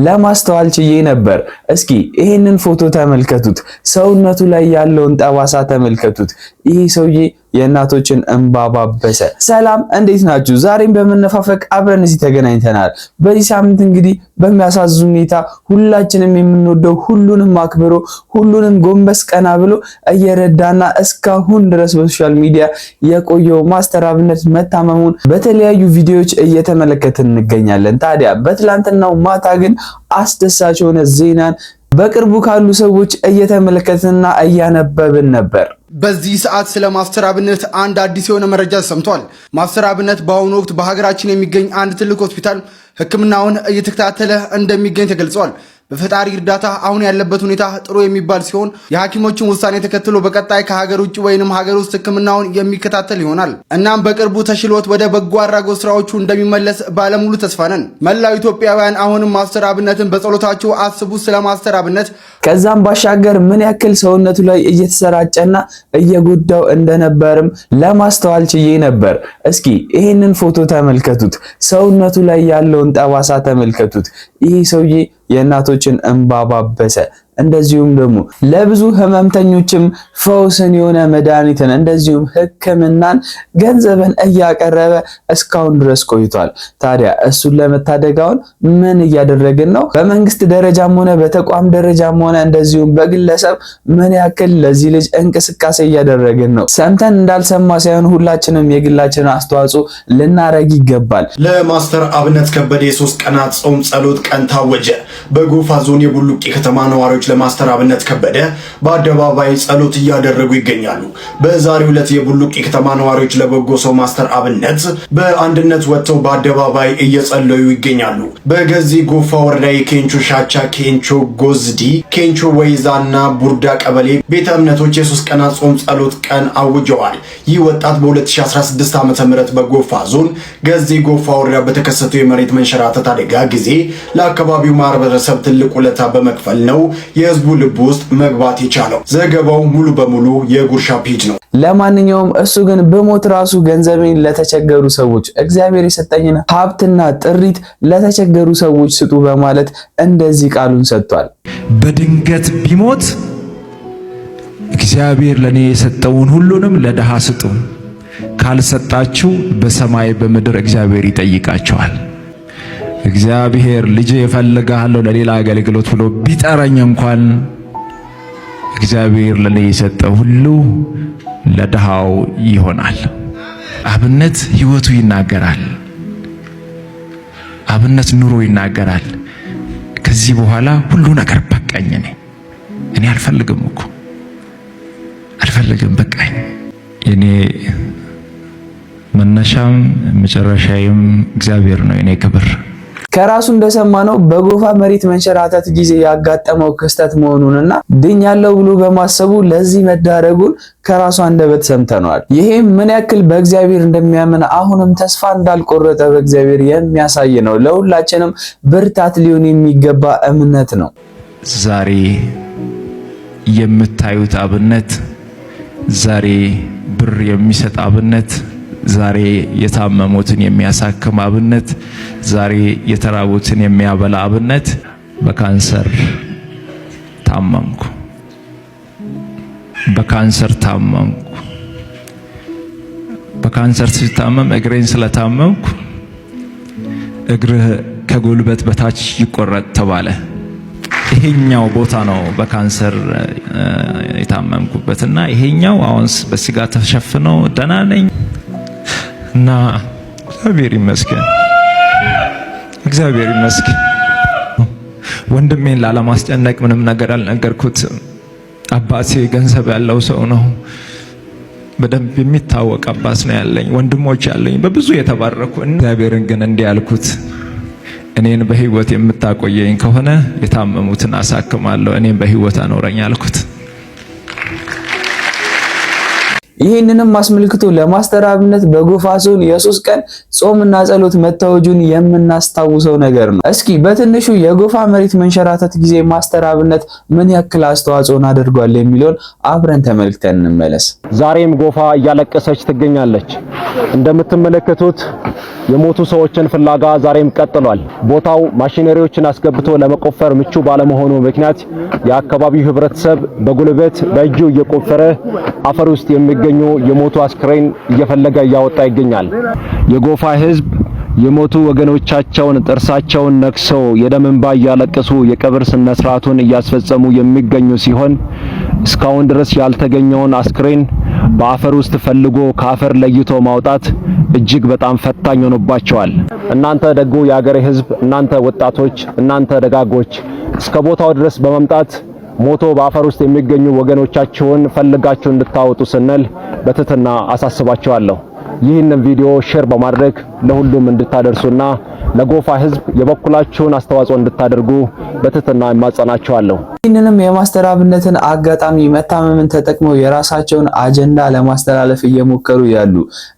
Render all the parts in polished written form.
ለማስተዋል ችዬ ነበር። እስኪ ይሄንን ፎቶ ተመልከቱት። ሰውነቱ ላይ ያለውን ጠባሳ ተመልከቱት። ይሄ ሰውዬ የእናቶችን እንባ ባበሰ። ሰላም እንዴት ናችሁ? ዛሬም በመነፋፈቅ አብረን እዚህ ተገናኝተናል። በዚህ ሳምንት እንግዲህ በሚያሳዝን ሁኔታ ሁላችንም የምንወደው ሁሉንም አክብሮ ሁሉንም ጎንበስ ቀና ብሎ እየረዳና እስካሁን ድረስ በሶሻል ሚዲያ የቆየው ማስተር አብነት መታመሙን በተለያዩ ቪዲዮዎች እየተመለከትን እንገኛለን። ታዲያ በትላንትናው ማታ ግን አስደሳች የሆነ ዜናን በቅርቡ ካሉ ሰዎች እየተመለከትንና እያነበብን ነበር። በዚህ ሰዓት ስለ ማስተር አብነት አንድ አዲስ የሆነ መረጃ ሰምቷል። ማስተር አብነት በአሁኑ ወቅት በሀገራችን የሚገኝ አንድ ትልቅ ሆስፒታል ሕክምናውን እየተከታተለ እንደሚገኝ ተገልጿል። በፈጣሪ እርዳታ አሁን ያለበት ሁኔታ ጥሩ የሚባል ሲሆን የሐኪሞችን ውሳኔ ተከትሎ በቀጣይ ከሀገር ውጭ ወይንም ሀገር ውስጥ ሕክምናውን የሚከታተል ይሆናል። እናም በቅርቡ ተሽሎት ወደ በጎ አድራጎት ስራዎቹ እንደሚመለስ ባለሙሉ ተስፋ ነን። መላው ኢትዮጵያውያን አሁንም ማስተር አብነትን በጸሎታቸው አስቡት። ስለ ማስተር አብነት ከዛም ባሻገር ምን ያክል ሰውነቱ ላይ እየተሰራጨና እየጎዳው እንደነበርም ለማስተዋል ችዬ ነበር። እስኪ ይሄንን ፎቶ ተመልከቱት። ሰውነቱ ላይ ያለውን ጠባሳ ተመልከቱት። ይሄ ሰውዬ የእናቶችን እንባ ባበሰ። እንደዚሁም ደግሞ ለብዙ ህመምተኞችም ፈውስን የሆነ መድኃኒትን እንደዚሁም ህክምናን ገንዘብን እያቀረበ እስካሁን ድረስ ቆይቷል። ታዲያ እሱን ለመታደጋውን ምን እያደረግን ነው? በመንግስት ደረጃም ሆነ በተቋም ደረጃም ሆነ እንደዚሁም በግለሰብ ምን ያክል ለዚህ ልጅ እንቅስቃሴ እያደረግን ነው? ሰምተን እንዳልሰማ ሳይሆን ሁላችንም የግላችን አስተዋጽኦ ልናረግ ይገባል። ለማስተር አብነት ከበደ የ3 ቀናት ጾም ጸሎት ቀን ታወጀ። በጎፋ ዞን የቡሉቂ ከተማ ነዋሪዎች ለማስተር አብነት ከበደ በአደባባይ ጸሎት እያደረጉ ይገኛሉ። በዛሬው ዕለት የቡሉቂ ከተማ ነዋሪዎች ለበጎ ሰው ማስተር አብነት በአንድነት ወጥተው በአደባባይ እየጸለዩ ይገኛሉ። በገዚ ጎፋ ወረዳ የኬንቾ ሻቻ፣ ኬንቾ ጎዝዲ፣ ኬንቾ ወይዛና ቡርዳ ቀበሌ ቤተ እምነቶች የ3 ቀናት ጾም ጸሎት ቀን አውጀዋል። ይህ ወጣት በ2016 ዓ.ም በጎፋ ዞን ገዚ ጎፋ ወረዳ በተከሰተው የመሬት መንሸራተት አደጋ ጊዜ ለአካባቢው ማህበረሰብ ትልቅ ውለታ በመክፈል ነው የህዝቡ ልብ ውስጥ መግባት የቻለው። ዘገባው ሙሉ በሙሉ የጉርሻ ፔጅ ነው። ለማንኛውም እሱ ግን በሞት ራሱ ገንዘቤን ለተቸገሩ ሰዎች እግዚአብሔር የሰጠኝን ሀብትና ጥሪት ለተቸገሩ ሰዎች ስጡ በማለት እንደዚህ ቃሉን ሰጥቷል። በድንገት ቢሞት እግዚአብሔር ለኔ የሰጠውን ሁሉንም ለድሃ ስጡ፣ ካልሰጣችሁ በሰማይ በምድር እግዚአብሔር ይጠይቃቸዋል። እግዚአብሔር ልጄ እፈልግሃለሁ ለሌላ አገልግሎት ብሎ ቢጠራኝ እንኳን እግዚአብሔር ለኔ የሰጠው ሁሉ ለድሃው ይሆናል። አብነት ህይወቱ ይናገራል። አብነት ኑሮ ይናገራል። ከዚህ በኋላ ሁሉ ነገር በቃኝ፣ እኔ አልፈልግም እኮ አልፈልግም፣ በቃኝ። የኔ መነሻም መጨረሻዬም እግዚአብሔር ነው። የኔ ክብር ከራሱ እንደሰማነው በጎፋ መሬት መንሸራተት ጊዜ ያጋጠመው ክስተት መሆኑንና ድኛለው ብሎ በማሰቡ ለዚህ መዳረጉን ከራሱ አንደበት ሰምተናል። ይሄም ምን ያክል በእግዚአብሔር እንደሚያምን አሁንም ተስፋ እንዳልቆረጠ በእግዚአብሔር የሚያሳይ ነው። ለሁላችንም ብርታት ሊሆን የሚገባ እምነት ነው። ዛሬ የምታዩት አብነት፣ ዛሬ ብር የሚሰጥ አብነት፣ ዛሬ የታመሙትን የሚያሳክም አብነት፣ ዛሬ የተራቡትን የሚያበላ አብነት በካንሰር ታመምኩ፣ በካንሰር ታመምኩ። በካንሰር ሲታመም እግሬን ስለታመምኩ እግርህ ከጉልበት በታች ይቆረጥ ተባለ። ይሄኛው ቦታ ነው በካንሰር የታመምኩበትና ይሄኛው አሁን በስጋ ተሸፍኖ ደህና ነኝ እና እግዚአብሔር ይመስገን፣ እግዚአብሔር ይመስገን። ወንድሜን ላለማስጨነቅ ምንም ነገር አልነገርኩትም። አባቴ ገንዘብ ያለው ሰው ነው። በደንብ የሚታወቅ አባት ነው ያለኝ፣ ወንድሞች ያለኝ በብዙ የተባረኩ። እግዚአብሔርን ግን እንዲህ ያልኩት፣ እኔን በህይወት የምታቆየኝ ከሆነ የታመሙትን አሳክማለሁ፣ እኔን በህይወት አኖረኝ አልኩት። ይህንንም አስመልክቶ ለማስተር አብነት በጎፋ ዞን የ3 ቀን ጾምና ጸሎት መታወጁን የምናስታውሰው ነገር ነው። እስኪ በትንሹ የጎፋ መሬት መንሸራተት ጊዜ ማስተር አብነት ምን ያክል አስተዋጽኦን አድርጓል የሚለውን አብረን ተመልክተን እንመለስ። ዛሬም ጎፋ እያለቀሰች ትገኛለች። እንደምትመለከቱት የሞቱ ሰዎችን ፍለጋ ዛሬም ቀጥሏል። ቦታው ማሽነሪዎችን አስገብቶ ለመቆፈር ምቹ ባለመሆኑ ምክንያት የአካባቢው ህብረተሰብ በጉልበት በእጁ እየቆፈረ አፈር ውስጥ የሚገኙ የሞቱ አስክሬን እየፈለገ እያወጣ ይገኛል። የጎፋ ህዝብ የሞቱ ወገኖቻቸውን ጥርሳቸውን ነክሰው የደም እንባ እያለቀሱ የቀብር ስነ ስርዓቱን እያስፈጸሙ የሚገኙ ሲሆን እስካሁን ድረስ ያልተገኘውን አስክሬን በአፈር ውስጥ ፈልጎ ከአፈር ለይቶ ማውጣት እጅግ በጣም ፈታኝ ሆኖባቸዋል። እናንተ ደጉ የአገሬ ህዝብ፣ እናንተ ወጣቶች፣ እናንተ ደጋጎች እስከ ቦታው ድረስ በመምጣት ሞቶ በአፈር ውስጥ የሚገኙ ወገኖቻችሁን ፈልጋችሁ እንድታወጡ ስንል በትህትና አሳስባችኋለሁ። ይህንን ቪዲዮ ሼር በማድረግ ለሁሉም እንድታደርሱና ለጎፋ ህዝብ የበኩላችሁን አስተዋጽኦ እንድታደርጉ በትህትና እማጸናችኋለሁ። ይህንንም የማስተር አብነትን አጋጣሚ መታመምን ተጠቅመው የራሳቸውን አጀንዳ ለማስተላለፍ እየሞከሩ ያሉ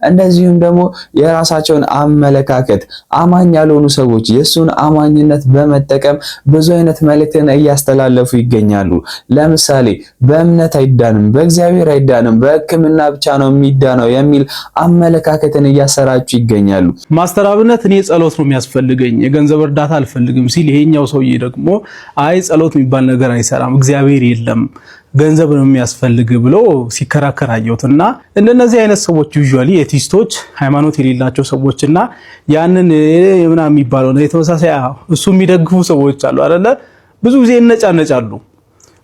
እንደዚሁም ደግሞ የራሳቸውን አመለካከት አማኝ ያልሆኑ ሰዎች የሱን አማኝነት በመጠቀም ብዙ አይነት መልእክትን እያስተላለፉ ይገኛሉ። ለምሳሌ በእምነት አይዳንም፣ በእግዚአብሔር አይዳንም፣ በሕክምና ብቻ ነው የሚዳነው የሚል አመለካከትን እያሰራጩ ይገኛሉ። ማስተር አብነት እኔ ጸሎት ነው የሚያስፈልገኝ የገንዘብ እርዳታ አልፈልግም ሲል፣ ይሄኛው ሰውዬ ደግሞ አይ ጸሎት የሚባል ነገር አይሰራም፣ እግዚአብሔር የለም፣ ገንዘብ ነው የሚያስፈልግ ብሎ ሲከራከር አየሁትና እንደነዚህ አይነት ሰዎች ዩዥዋሊ ኤቲስቶች ሃይማኖት የሌላቸው ሰዎችና ያንን ምናምን የሚባለው ነው የተመሳሳይ እሱ የሚደግፉ ሰዎች አሉ አይደለ? ብዙ ጊዜ እነጫነጫሉ።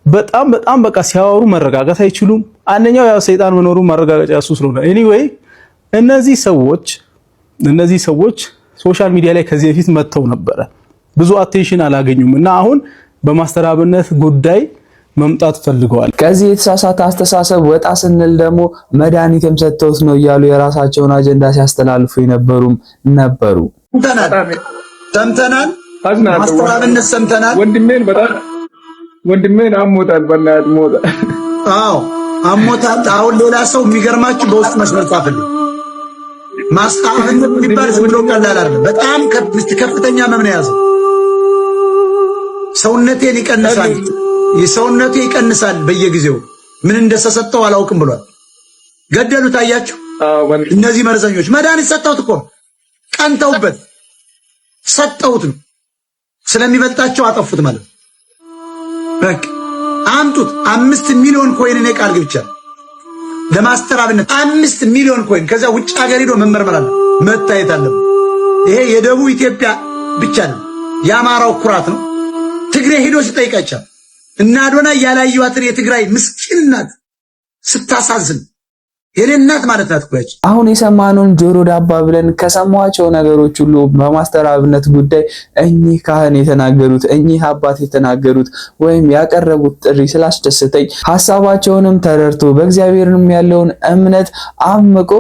በጣም በቃ ሲያወሩ መረጋጋት አይችሉም። አንደኛው ያው ሰይጣን መኖሩን ማረጋገጫ እሱ ስለሆነ ኤኒዌይ እነዚህ ሰዎች ሶሻል ሚዲያ ላይ ከዚህ በፊት መጥተው ነበረ፣ ብዙ አቴንሽን አላገኙም እና አሁን በማስተር አብነት ጉዳይ መምጣት ፈልገዋል። ከዚህ የተሳሳተ አስተሳሰብ ወጣ ስንል ደግሞ መድኃኒትም ሰጥተውት ነው እያሉ የራሳቸውን አጀንዳ ሲያስተላልፉ የነበሩም ነበሩ። ሰምተናል። ማስተር አብነት ሰምተናል። ወንድሜን አሞታል። በእናትህ ሞታ። አዎ አሞታል። አሁን ሌላ ሰው የሚገርማችሁ በውስጥ መስመር ጻፈልኝ። ማስተር አብነት የሚባል ዝም ብሎ ቀላል አይደለም። በጣም ከፍተኛ ህመም ነው የያዘው። ሰውነቴን ይቀንሳል፣ የሰውነቴ ይቀንሳል በየጊዜው ምን እንደተሰጠው አላውቅም ብሏል። ገደሉት። አያችሁ እነዚህ መርዘኞች መድኃኒት ሰጠውት እኮ ቀንተውበት ሰጠውት ነው። ስለሚበልጣቸው አጠፉት ማለት ነው። በቃ አምጡት። 5 ሚሊዮን ኮይን እኔ ቃል ገብቻለሁ ለማስተር አብነት 5 ሚሊዮን ኮይን። ከዛ ውጭ ሀገር ሄዶ መመርመር አለ መታየት አለበት። ይሄ የደቡብ ኢትዮጵያ ብቻ ነው፣ የአማራው ኩራት ነው። ትግሬ ሄዶ ሲጠይቃቸው እና አዶናይ ያላየዋትን የትግራይ ምስኪን እናት ስታሳዝን የኔ እናት ማለት ናት እኮ። አሁን የሰማነውን ጆሮ ዳባ ብለን ከሰማቸው ነገሮች ሁሉ በማስተር አብነት ጉዳይ እኚህ ካህን የተናገሩት እኚህ አባት የተናገሩት ወይም ያቀረቡት ጥሪ ስላስደሰተኝ ሐሳባቸውንም ተረድቶ በእግዚአብሔርም ያለውን እምነት አምቆ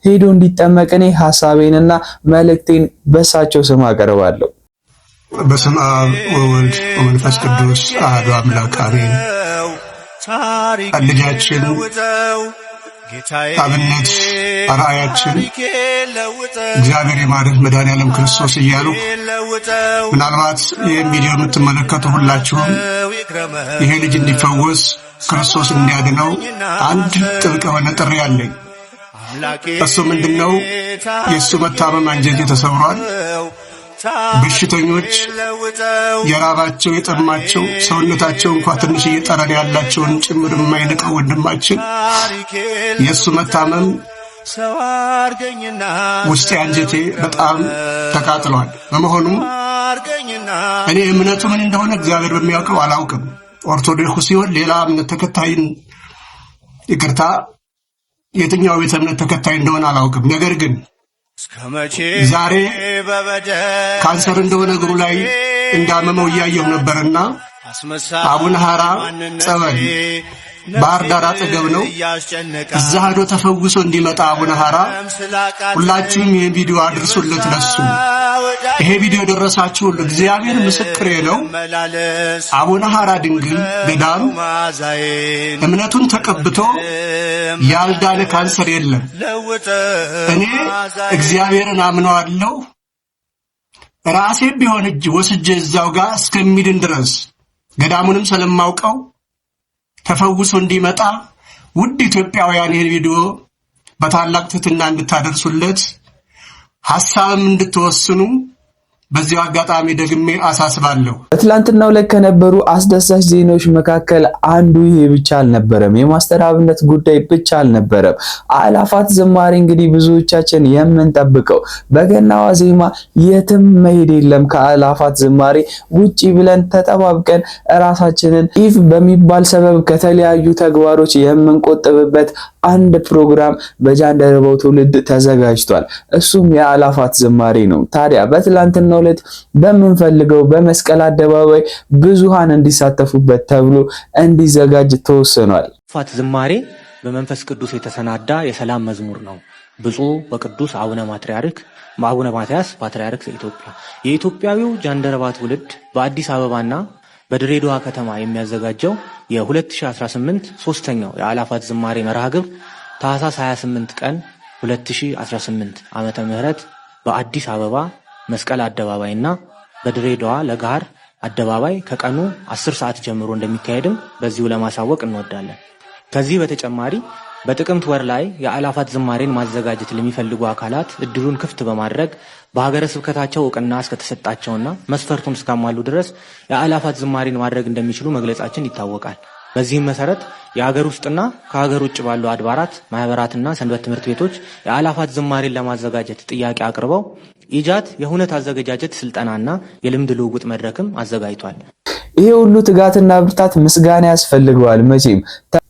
ሄዶ እንዲጠመቅ እኔ ሐሳቤንና መልእክቴን በሳቸው ስም አቀርባለሁ። በስመ አብ ወወልድ ወመንፈስ ቅዱስ አሐዱ አምላክ አሜን። ልጃችን አብነት አርአያችን እግዚአብሔር ይማርህ መድኃኔዓለም ክርስቶስ እያሉ ምናልባት ይህን ቪዲዮ የምትመለከቱ ሁላችሁም ይሄ ልጅ እንዲፈወስ ክርስቶስ እንዲያድነው አንድ ጥብቅ የሆነ ጥሪ አለኝ። እሱ ምንድነው? የእሱ መታመም አንጀቴ ተሰብሯል። በሽተኞች የራባቸው የጠማቸው ሰውነታቸው እንኳን ትንሽ እየጠረን ያላቸውን ጭምር የማይነቀው ወንድማችን የእሱ መታመም ውስጤ አንጀቴ በጣም ተቃጥሏል። በመሆኑም እኔ እምነቱ ምን እንደሆነ እግዚአብሔር በሚያውቀው አላውቅም። ኦርቶዶክስ ሲሆን ሌላ እምነት ተከታይን ይቅርታ የትኛው ቤተ እምነት ተከታይ እንደሆነ አላውቅም። ነገር ግን ዛሬ ካንሰር እንደሆነ እግሩ ላይ እንዳመመው እያየሁ ነበርና አቡነ ሐራ ጸበል ባህር ዳር አጠገብ ነው። እዛ ሄዶ ተፈውሶ እንዲመጣ አቡነ ሐራ ሁላችሁም ይሄን ቪዲዮ አድርሱለት ለሱ። ይሄ ቪዲዮ ደረሳችሁ ሁሉ እግዚአብሔር ምስክሬ ነው። አቡነ ሐራ ድንግል ገዳም እምነቱን ተቀብቶ ያልዳነ ካንሰር የለም። እኔ እግዚአብሔርን አምነዋለሁ። ራሴ ቢሆን እጅ ወስጄ እዛው ጋር እስከሚድን ድረስ ገዳሙንም ስለማውቀው ተፈውሶ እንዲመጣ ውድ ኢትዮጵያውያን ይሄን ቪዲዮ በታላቅ ትሕትና እንድታደርሱለት ሐሳብም እንድትወስኑ በዚህ አጋጣሚ ደግሜ አሳስባለሁ። በትላንትናው ላይ ከነበሩ አስደሳች ዜናዎች መካከል አንዱ ይሄ ብቻ አልነበረም። የማስተር አብነት ጉዳይ ብቻ አልነበረም። አእላፋት ዝማሬ እንግዲህ ብዙዎቻችን የምንጠብቀው በገናዋ ዜማ የትም መሄድ የለም ከአእላፋት ዝማሬ ውጪ ብለን ተጠባብቀን ራሳችንን ኢፍ በሚባል ሰበብ ከተለያዩ ተግባሮች የምንቆጥብበት አንድ ፕሮግራም በጃንደረባው ትውልድ ተዘጋጅቷል። እሱም የአእላፋት ዝማሬ ነው። ታዲያ በትላንትናው ዕለት በምንፈልገው በመስቀል አደባባይ ብዙሃን እንዲሳተፉበት ተብሎ እንዲዘጋጅ ተወስኗል። አእላፋት ዝማሬ በመንፈስ ቅዱስ የተሰናዳ የሰላም መዝሙር ነው። ብፁዕ ወቅዱስ አቡነ ማትያስ ፓትርያርክ ዘኢትዮጵያ የኢትዮጵያዊው ጃንደረባ ትውልድ በአዲስ አበባና በድሬዳዋ ከተማ የሚያዘጋጀው የ2018 ሶስተኛው የአእላፋት ዝማሬ መርሃ ግብር ታኅሳስ 28 ቀን 2018 ዓመተ ምህረት በአዲስ አበባ መስቀል አደባባይና በድሬዳዋ ለገሃር አደባባይ ከቀኑ 10 ሰዓት ጀምሮ እንደሚካሄድም በዚሁ ለማሳወቅ እንወዳለን። ከዚህ በተጨማሪ በጥቅምት ወር ላይ የአእላፋት ዝማሬን ማዘጋጀት ለሚፈልጉ አካላት እድሉን ክፍት በማድረግ በሀገረ ስብከታቸው እውቅና እስከተሰጣቸውና መስፈርቱን እስካሟሉ ድረስ የአእላፋት ዝማሬን ማድረግ እንደሚችሉ መግለጻችን ይታወቃል። በዚህም መሰረት የሀገር ውስጥና ከሀገር ውጭ ባሉ አድባራት፣ ማህበራትና ሰንበት ትምህርት ቤቶች የአእላፋት ዝማሬን ለማዘጋጀት ጥያቄ አቅርበው ኢጃት የሁነት አዘገጃጀት ስልጠናና የልምድ ልውውጥ መድረክም አዘጋጅቷል። ይሄ ሁሉ ትጋትና ብርታት ምስጋና ያስፈልገዋል። መቼም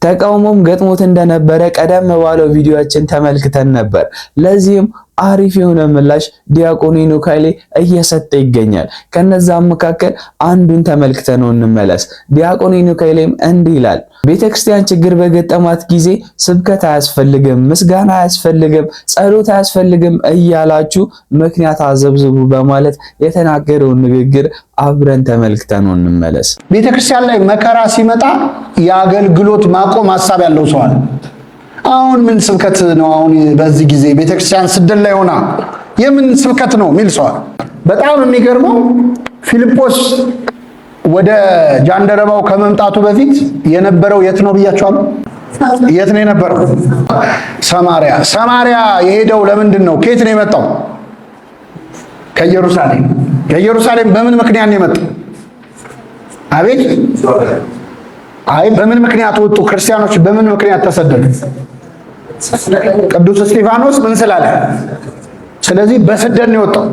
ተቃውሞም ገጥሞት እንደነበረ ቀደም ባለው ቪዲዮአችን ተመልክተን ነበር። ለዚህም አሪፍ የሆነ ምላሽ ዲያቆን ሄኖክ ኃይሌ እየሰጠ ይገኛል። ከነዛም መካከል አንዱን ተመልክተነው እንመለስ። ዲያቆን ሄኖክ ኃይሌም እንዲህ ይላል። ቤተክርስቲያን ችግር በገጠማት ጊዜ ስብከት አያስፈልግም፣ ምስጋና አያስፈልግም፣ ጸሎት አያስፈልግም እያላችሁ ምክንያት አዘብዝቡ በማለት የተናገረውን ንግግር አብረን ተመልክተነው እንመለስ። ቤተክርስቲያን ላይ መከራ ሲመጣ የአገልግሎት ማቆም ሐሳብ ያለው ሰው አለ። አሁን ምን ስብከት ነው? አሁን በዚህ ጊዜ ቤተክርስቲያን ስደት ላይ ሆና የምን ስብከት ነው የሚል ሰው አለ። በጣም የሚገርመው ፊልጶስ ወደ ጃንደረባው ከመምጣቱ በፊት የነበረው የት ነው ብያቸዋለሁ? የት ነው የነበረው? ሰማሪያ። ሰማሪያ የሄደው ለምንድን ነው? ከየት ነው የመጣው? ከኢየሩሳሌም። ከኢየሩሳሌም በምን ምክንያት ነው የመጣው? አቤት። አይ በምን ምክንያት ወጡ? ክርስቲያኖች በምን ምክንያት ተሰደዱ? ቅዱስ እስጢፋኖስ ምን ስላለ? ስለዚህ በስደት ነው የወጣው።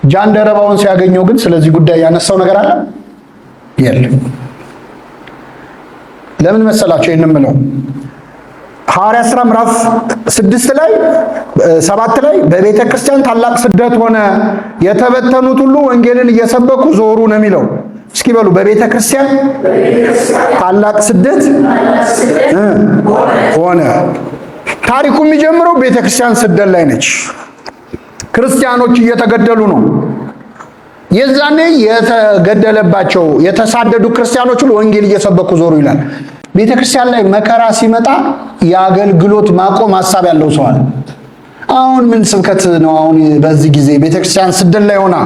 ጃንደረባውን ሲያገኘው ግን ስለዚህ ጉዳይ ያነሳው ነገር አለ የለም። ለምን መሰላቸው ይሄን የምለው? ሐዋርያት ሥራ ምዕራፍ 6 ላይ 7 ላይ በቤተ ክርስቲያን ታላቅ ስደት ሆነ፣ የተበተኑት ሁሉ ወንጌልን እየሰበኩ ዞሩ ነው የሚለው። እስኪ በሉ በቤተ ክርስቲያን ታላቅ ስደት ሆነ። ታሪኩ የሚጀምረው ቤተ ክርስቲያን ስደት ላይ ነች። ክርስቲያኖች እየተገደሉ ነው። የዛኔ የተገደለባቸው የተሳደዱ ክርስቲያኖች ሁሉ ወንጌል እየሰበኩ ዞሩ ይላል። ቤተ ክርስቲያን ላይ መከራ ሲመጣ የአገልግሎት ማቆም ሐሳብ ያለው ሰው አለ። አሁን ምን ስብከት ነው? አሁን በዚህ ጊዜ ቤተ ክርስቲያን ስደት ላይ ሆና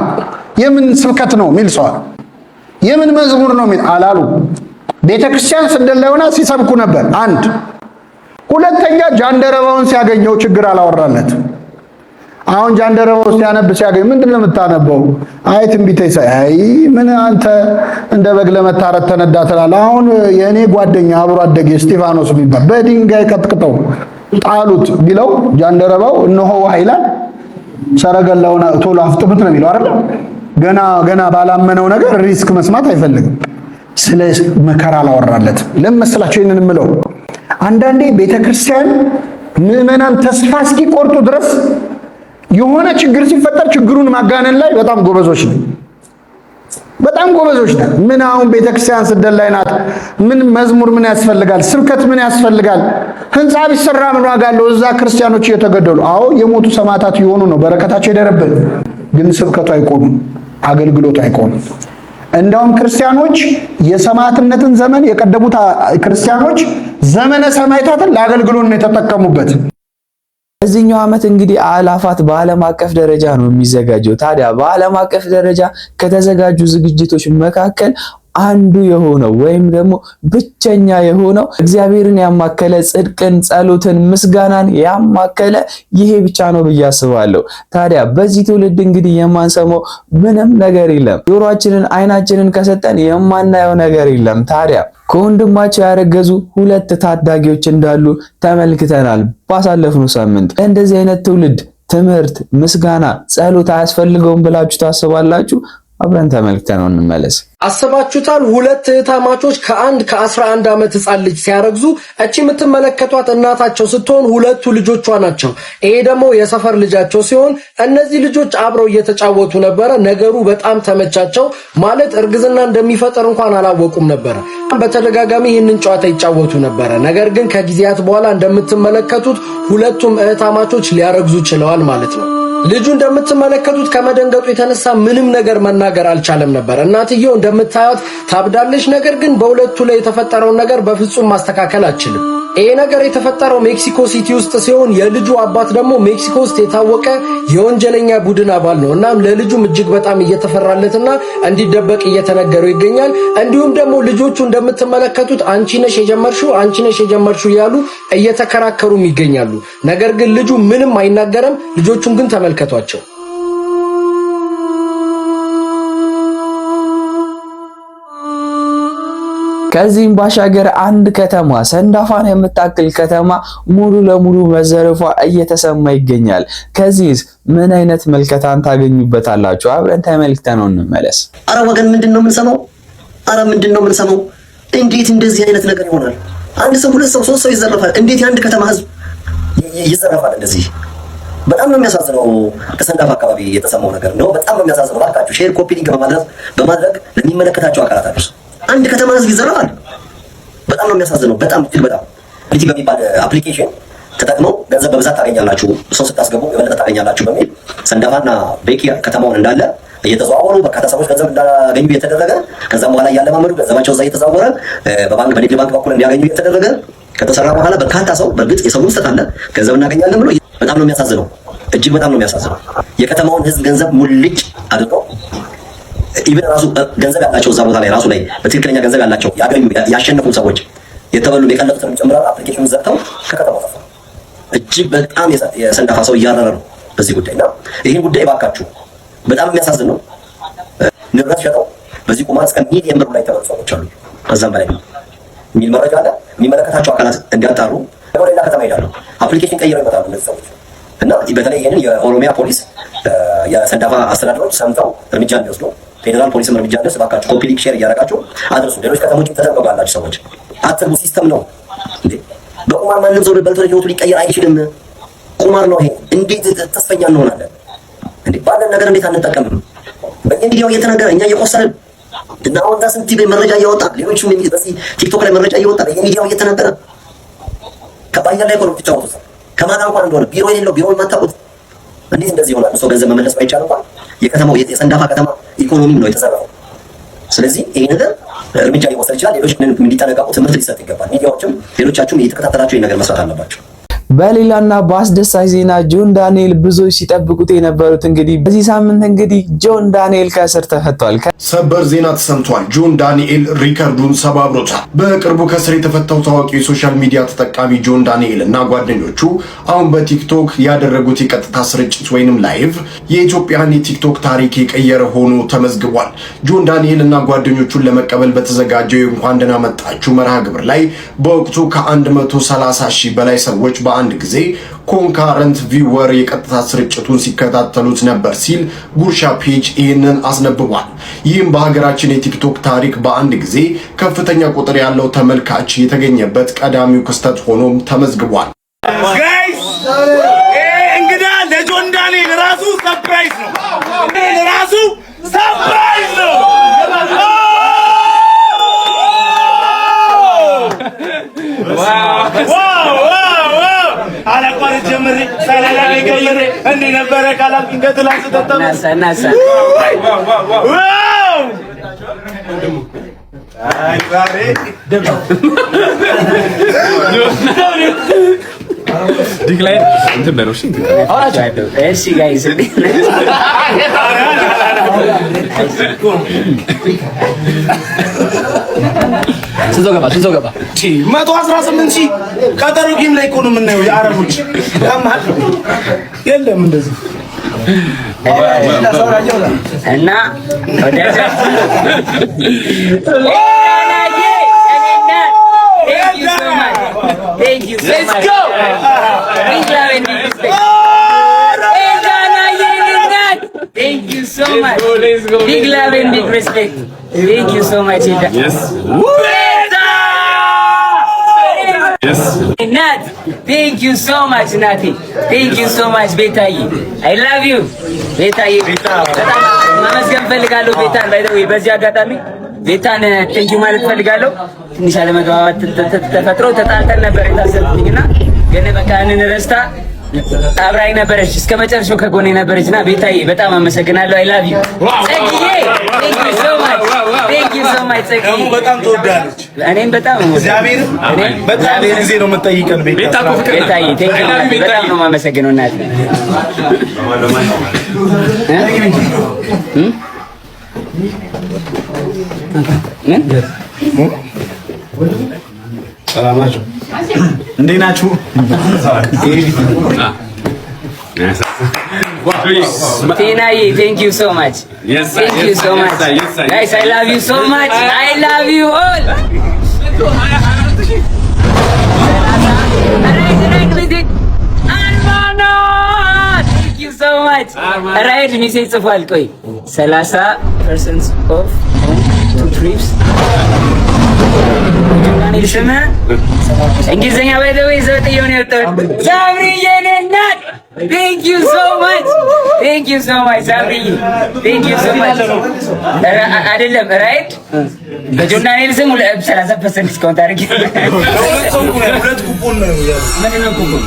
የምን ስብከት ነው የሚል ሰው አለ። የምን መዝሙር ነው የሚል አላሉ። ቤተ ክርስቲያን ስደት ላይ ሆና ሲሰብኩ ነበር። አንድ ሁለተኛ ጃንደረባውን ሲያገኘው ችግር አላወራለት። አሁን ጃንደረባው ሲያነብ ሲያገኝ ምንድነው የምታነበው? አይ ትንቢተ ኢሳይያስ። አይ ምን አንተ እንደ በግ ለመታረድ ተነዳ ትላለህ? አሁን የእኔ ጓደኛ አብሮ አደጌ እስጢፋኖስ የሚባል በድንጋይ ቀጥቅጠው ጣሉት ቢለው ጃንደረባው እነሆ ውሃ ይላል፣ ሰረገላውን ቶሎ አፍጥሙት ነው የሚለው አይደል? ገና ባላመነው ነገር ሪስክ መስማት አይፈልግም። ስለ መከራ አላወራለት። ለምን መሰላችሁ ይሄንን የምለው? አንዳንዴ ቤተክርስቲያን ምዕመናን ተስፋ እስኪቆርጡ ድረስ የሆነ ችግር ሲፈጠር ችግሩን ማጋነን ላይ በጣም ጎበዞች ነው። በጣም በጣም ጎበዞች ነን። ምን አሁን ቤተክርስቲያን ስደት ላይ ናት። ምን መዝሙር ምን ያስፈልጋል? ስብከት ምን ያስፈልጋል? ህንጻ ቢሰራ ምን ዋጋ አለው? እዛ ክርስቲያኖች እየተገደሉ አዎ የሞቱ ሰማዕታት ይሆኑ ነው፣ በረከታቸው ይደረብን። ግን ስብከቱ አይቆምም፣ አገልግሎቱ አይቆምም። እንደውም ክርስቲያኖች የሰማዕትነትን ዘመን የቀደሙት ክርስቲያኖች ዘመነ ሰማዕታትን ለአገልግሎት ነው የተጠቀሙበት። በዚህኛው ዓመት እንግዲህ አእላፋት በዓለም አቀፍ ደረጃ ነው የሚዘጋጀው። ታዲያ በዓለም አቀፍ ደረጃ ከተዘጋጁ ዝግጅቶች መካከል አንዱ የሆነው ወይም ደግሞ ብቸኛ የሆነው እግዚአብሔርን ያማከለ ጽድቅን፣ ጸሎትን፣ ምስጋናን ያማከለ ይሄ ብቻ ነው ብዬ አስባለሁ። ታዲያ በዚህ ትውልድ እንግዲህ የማንሰማው ምንም ነገር የለም። ጆሮአችንን አይናችንን ከሰጠን የማናየው ነገር የለም። ታዲያ ከወንድማቸው ያረገዙ 2 ታዳጊዎች እንዳሉ ተመልክተናል ባሳለፍነው ሳምንት። እንደዚህ አይነት ትውልድ ትምህርት፣ ምስጋና፣ ጸሎት አያስፈልገውም ብላችሁ ታስባላችሁ? አብረን ተመልክተነው እንመለስ። አስባችሁታል? 2 እህታማቾች ከ11 ዓመት ህፃን ልጅ ሲያረግዙ እቺ የምትመለከቷት እናታቸው ስትሆን 2ቱ ልጆቿ ናቸው። ይሄ ደግሞ የሰፈር ልጃቸው ሲሆን እነዚህ ልጆች አብረው እየተጫወቱ ነበረ። ነገሩ በጣም ተመቻቸው። ማለት እርግዝና እንደሚፈጠር እንኳን አላወቁም ነበረ። በተደጋጋሚ ይህንን ጨዋታ ይጫወቱ ነበረ። ነገር ግን ከጊዜያት በኋላ እንደምትመለከቱት 2ቱም እህታማቾች ሊያረግዙ ችለዋል ማለት ነው። ልጁ እንደምትመለከቱት ከመደንገጡ የተነሳ ምንም ነገር መናገር አልቻለም ነበር። እናትየው እንደምታዩት ታብዳለች። ነገር ግን በሁለቱ ላይ የተፈጠረውን ነገር በፍጹም ማስተካከል አልችልም። ይሄ ነገር የተፈጠረው ሜክሲኮ ሲቲ ውስጥ ሲሆን የልጁ አባት ደግሞ ሜክሲኮ ውስጥ የታወቀ የወንጀለኛ ቡድን አባል ነው። እናም ለልጁም እጅግ በጣም እየተፈራለትና እንዲደበቅ እየተነገረው ይገኛል። እንዲሁም ደግሞ ልጆቹ እንደምትመለከቱት አንቺ ነሽ የጀመርሽው እያሉ እየተከራከሩም ይገኛሉ። ነገር ግን ልጁ ምንም አይናገርም። ልጆቹን ግን ተመልከቷቸው። ከዚህም ባሻገር አንድ ከተማ ሰንዳፋን የምታክል ከተማ ሙሉ ለሙሉ መዘረፏ እየተሰማ ይገኛል። ከዚህስ ምን አይነት መልከታን ታገኙበታላችሁ? አብረን ተመልክተነው እንመለስ። አረ ወገን ምንድነው የምንሰማው? እንዴት እንደዚህ አይነት ነገር ይሆናል? አንድ ሰው፣ 2 ሰው፣ 3 ሰው ይዘረፋል። እንዴት የአንድ ከተማ ህዝብ ይዘረፋል? እንደዚህ በጣም ነው የሚያሳዝነው። ከሰንዳፋ አካባቢ የተሰማው ነገር ነው። በጣም ነው የሚያሳዝነው። ባካችሁ ሼር፣ ኮፒ ሊንክ በማድረግ ለሚመለከታቸው አካላት አድርሱ። አንድ ከተማ ህዝብ ይዘረፋል። በጣም ነው የሚያሳዝነው። በጣም ፖሊቲ በሚባል አፕሊኬሽን ተጠቅመው ገንዘብ በብዛት ታገኛላችሁ፣ ሰው ስታስገቡ የበለጠ ታገኛላችሁ በሚል ሰንዳፋና ቤኪ ከተማውን እንዳለ እየተዘዋወሩ በርካታ ሰዎች ገንዘብ እንዳገኙ እየተደረገ ከዛም በኋላ እያለማመዱ ገንዘባቸው እዛ እየተዛወረ በባንክ በንግድ ባንክ በኩል እንዲያገኙ እየተደረገ ከተሰራ በኋላ በርካታ ሰው በእርግጥ የሰው ውስጥ አለ ገንዘብ እናገኛለን ብሎ በጣም ነው የሚያሳዝነው። እጅግ በጣም ነው የሚያሳዝነው። የከተማውን ህዝብ ገንዘብ ሙልጭ አድርገው ኢቭን ራሱ ገንዘብ ያላቸው እዛ ቦታ ላይ ራሱ ላይ በትክክለኛ ገንዘብ ያላቸው ያገኙ ያሸነፉ ሰዎች የተበሉ የቀለጡትን ጨምረው አፕሊኬሽኑን ዘግተው ከከተማው ጠፋ። እጅግ በጣም የሰንዳፋ ሰው እያረረ ነው በዚህ ጉዳይና ይህን ጉዳይ ባካችሁ በጣም የሚያሳዝን ነው። ንብረት ሸጠው በዚህ ቁማር እስከ ሚሊየን ብር ላይ ተበሉ ሰዎች አሉ። ከዛም በላይ የሚል መረጃ አለ። የሚመለከታቸው አካላት እንዲያጣሩ ወደ ሌላ ከተማ ይሄዳሉ። አፕሊኬሽን ቀይረው ይመጣሉ እነዚህ ሰዎች እና በተለይ ይሄንን የኦሮሚያ ፖሊስ የሰንዳፋ አስተዳደሮች ሰምተው እርምጃ እንዲወስዱ ፌደራል ፖሊስም እርምጃ እንዲወስድ ባካችሁ ኮፒ ሊንክ ሼር እያደረጋችሁ አድርሱ። ሌሎች ከተሞችም ተጠንቀቁላችሁ ሰዎች አትርቡ። ሲስተም ነው እንዴ! በቁማር ማንም ሰው በልቶ ህይወቱ ሊቀየር አይችልም። ቁማር ነው ይሄ። እንዴት ተስፈኛ እንሆናለን እንዴ? ባለን ነገር እንዴት አንጠቀምም? በሚዲያው እየተነገረ እኛ እየቆሰልን እና አሁን ዳስ እንት መረጃ እያወጣ ሌሎችም በዚህ ቲክቶክ ላይ መረጃ እያወጣ በሚዲያው እየተነገረ ከባያ ላይ ኮሮፕ ተጫወቱ። ከማን እንኳን እንደሆነ ቢሮ የሌለው ቢሮ የማታውቁት እንዴት እንደዚህ ይሆናል? ሰው ገንዘብ መመለስ ባይቻል እንኳን የከተማው የሰንዳፋ ከተማ ኢኮኖሚም ነው የተዘረፈው። ስለዚህ ይሄ ነገር እርምጃ ሊወሰድ ይችላል። ሌሎች እንዲጠነቀቁ ትምህርት ሊሰጥ ይገባል። ሚዲያዎችም ሌሎቻችሁም እየተከታተላችሁ ይሄን ነገር መስራት አለባችሁ። በሌላና በአስደሳች ዜና ጆን ዳንኤል ብዙዎች ሲጠብቁት የነበሩት እንግዲህ በዚህ ሳምንት እንግዲህ ጆን ዳንኤል ከእስር ተፈቷል። ሰበር ዜና ተሰምቷል። ጆን ዳንኤል ሪከርዱን ሰባብሮታል። በቅርቡ ከእስር የተፈታው ታዋቂው የሶሻል ሚዲያ ተጠቃሚ ጆን ዳንኤል እና ጓደኞቹ አሁን በቲክቶክ ያደረጉት የቀጥታ ስርጭት ወይንም ላይቭ የኢትዮጵያን የቲክቶክ ታሪክ የቀየረ ሆኖ ተመዝግቧል። ጆን ዳንኤል እና ጓደኞቹን ለመቀበል በተዘጋጀው እንኳን ደህና መጣችሁ መርሃ ግብር ላይ በወቅቱ ከ130,000 በላይ ሰዎች በአንድ ጊዜ ኮንካረንት ቪወር የቀጥታ ስርጭቱን ሲከታተሉት ነበር ሲል ጉርሻ ፔጅ ይህንን አስነብቧል። ይህም በሀገራችን የቲክቶክ ታሪክ በአንድ ጊዜ ከፍተኛ ቁጥር ያለው ተመልካች የተገኘበት ቀዳሚው ክስተት ሆኖም ተመዝግቧል። ጋይስ እንግዳ ለጆን ዳንኤል ራሱ ሰርፕራይዝ ነው። ራሱ ሰርፕራይዝ ነው። ነበረ ካላል እንገትላስ ተጠጣ ናሳ ዋው አይ ዛሬ ደም ዲክላይን እንትን በለው እሺ አውራቸው እሺ ጋይስ ስንት ገባ 118 ሺህ ቀጠሮ ጌም ላይ እኮ ነው የምናየው የአረቦች ያማል የለም እንደዚህ እና ወደዛ Thank you so much. Let's go. Big love and big respect. Thank you so much. Let's go. Big love and big respect. Thank you so much. Yes. Yes. Nat, thank you so much, Nati. Thank you so much, Betayi. I love you. Betayi. በጣም ማመስገን ፈልጋለሁ ቤታን by the way በዚህ አጋጣሚ ቤታን ቴንክ ዩ ማለት ፈልጋለሁ። ትንሽ አለመግባባት ተፈጥሮ ተጣልተን ነበር የታሰርኩኝና ግን በቃ እኔን ረስታ አብራኝ ነበረች እስከ መጨረሻው ከጎኔ ነበረችና ቤታዬ በጣም አመሰግናለሁ። አይ ላቭ ዩ ጸጊዬ ቴንክ ዩ ሶ ማች ቴንክ ዩ ሶ ማች ጸጊዬ በጣም ተወዳለች። እኔም በጣም እግዚአብሔር በጣም ጊዜ ነው የምጠይቀን ቤታዬ ቴንክ ዩ በጣም ነው የማመሰግነው እናት ሰላማችሁ እንዴት ናችሁ? Tinayi, thank you so much. Yes, thank you so much. Guys, I love you so much. I love you all. Thank you so much. Right, message ጽፏል። ቆይ 30% off 2 trips. እንግሊዘኛ by the way ዘጠኝ ነው ያወጣው ሳብሪዬ ነናት thank you so much ሳብሪዬ thank you so much አይደለም ራይት በጆን ዳንኤል ስም 30% ዲስካውንት አድርጌ ሁለት ኩፖን ነው ምን ነው ኩፖን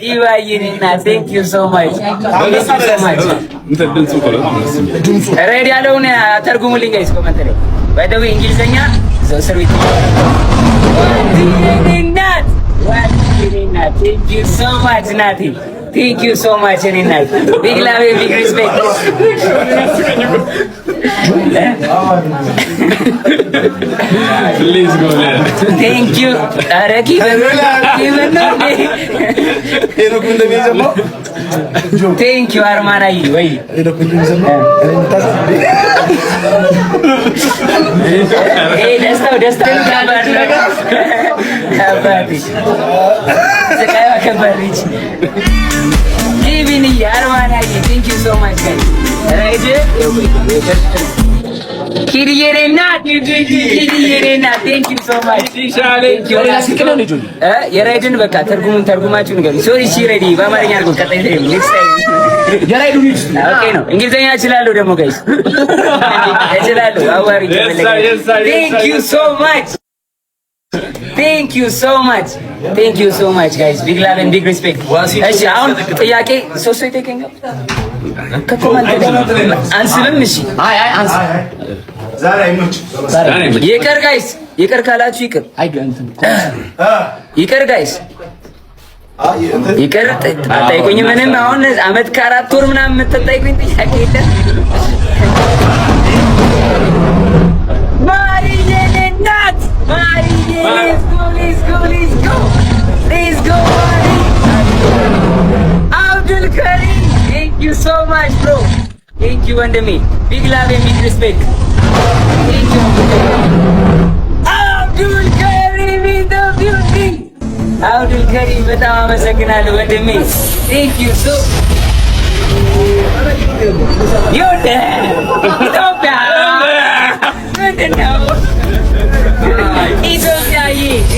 ይባይኔና thank you so much ሬዲ ያለውን ተርጉሙልኝ ጋይስ ኮሜንት ላይ by the way እንግሊዘኛ ዘስር ቤት ይናት thank you so much ናቲ thank you so much እናት big love big respect please go there thank you አረቂ ሄኖክ እንደሚዘማው thank you አርማናይ ወይ ሄኖክ እንደሚዘማው ደስታው ከባድ ስቃዩ ከባድ ጂቪኒ አርማናይ thank you so much guys ራይድ ኪሪየሬና thank you so much የራይድን በቃ ተርጉማችሁ ንገሩኝ። ሶሪ እሺ ሬዲ በአማርኛ አድርጎ ቀጣይ ኔክስት ታይም የራይዱ ኦኬ ነው። እንግሊዘኛ እችላለሁ ደግሞ ጋይስ እችላለሁ። አዋሪ thank you so much thank you so much guys big love and big respect እሺ አሁን ጥያቄ ሶስት ይተከኛል ከኮማንድ አንስብም እሺ አይ አንስ ዛሬ አይመች ይቅር ጋይስ ይቅር ካላችሁ ይቅር ይቅር ጋይስ ይቅር አታይቁኝ ምንም አሁን አመት ከአራት ወር ምናምን የምትጠይቁኝ ጥያቄ የለም ማሪዬ እናት ማሪዬ let's go Abdul Karim thank you so much bro thank you ወንድሜ big love and big respect thank you Abdul Karim in the building Abdul Karim በጣም አመሰግናለሁ ወንድሜ thank you so ይወደ ኢትዮጵያ ምንድነው ኢትዮጵያ ኢትዮጵያ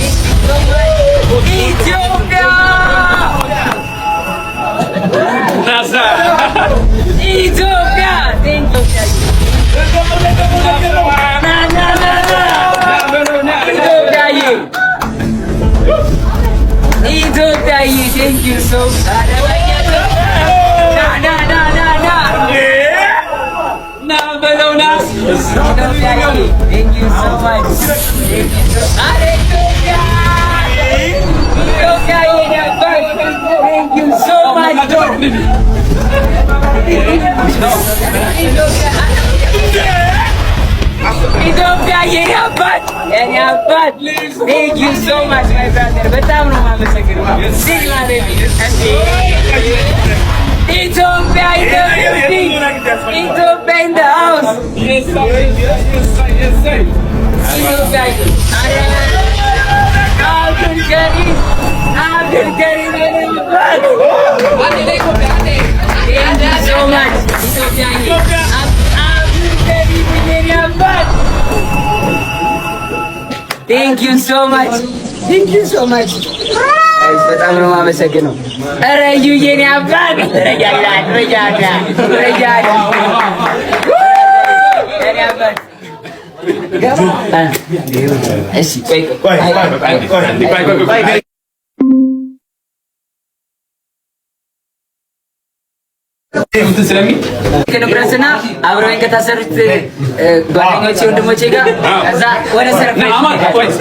ኢትዮጵያ ኢትዮጵያ Thank you so much. Thank you so much. ኢትዮጵያ የኔ አባት Thank you so much my brother. በጣም ነው የማመሰግነው። ኢትዮጵያ in the house. Thank you so much. Thank you so much. በጣም ነው የማመሰግነው። ኧረ እዩ የኔ አባት ረጃላ እሺ ቆይ ከንብረትና አብረውኝ ከታሰሩት ጓደኞቼ ወንድሞቼ ጋር ከዛ ወደ ሰርፕራይዝ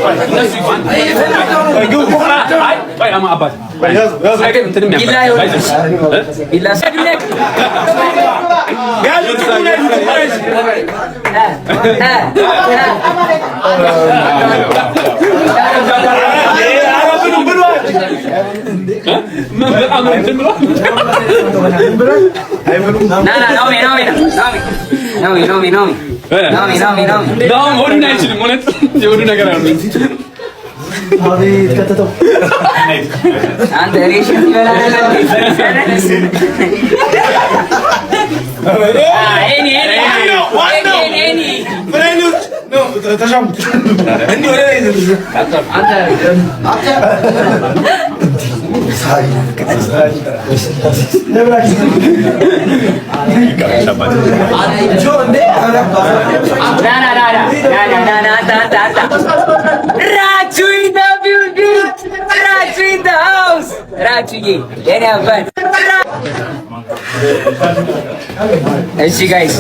እሺ ጋይስ